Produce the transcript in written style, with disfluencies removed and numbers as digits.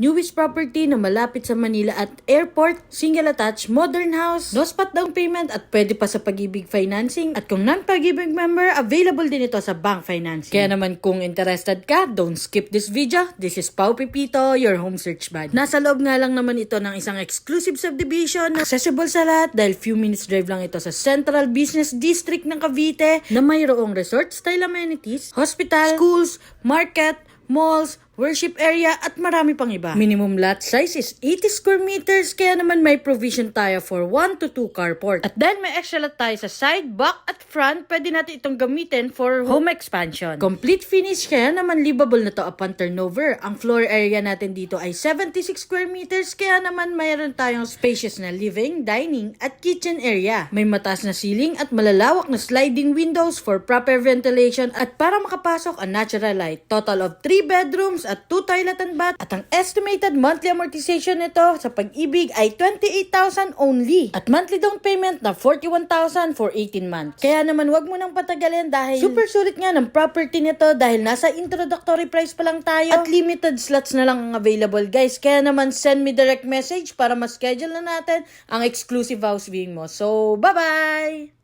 Newest property na malapit sa Manila at airport, single attached, modern house, no spot down payment at pwede pa sa Pag-ibig financing. At kung non-Pag-ibig member, available din ito sa bank financing. Kaya naman kung interested ka, don't skip this video. This is Pao Pipito, your home search bud. Nasa loob nga lang naman ito ng isang exclusive subdivision na accessible sa lahat dahil few minutes drive lang ito sa Central Business District ng Cavite na mayroong resort style amenities, hospital, schools, market, malls, worship area at marami pang iba. Minimum lot size is 80 square meters kaya naman may provision tayo for 1 to 2 carport. At then may extra lot tayo sa side, back at front, pwede natin itong gamitin for home expansion. Complete finish kaya naman livable na to upon turnover. Ang floor area natin dito ay 76 square meters kaya naman mayroon tayong spacious na living, dining at kitchen area. May mataas na ceiling at malalawak na sliding windows for proper ventilation at para makapasok ang natural light. Total of 3 bedrooms at 2 toilet and bath at ang estimated monthly amortization nito sa Pag-ibig ay 28,000 only at monthly down payment na 41,000 for 18 months. Kaya naman wag mo nang patagalin dahil super sulit nga ng property nito dahil nasa introductory price pa lang tayo at limited slots na lang ang available guys. Kaya naman send me direct message para ma-schedule na natin ang exclusive house viewing mo. So bye bye!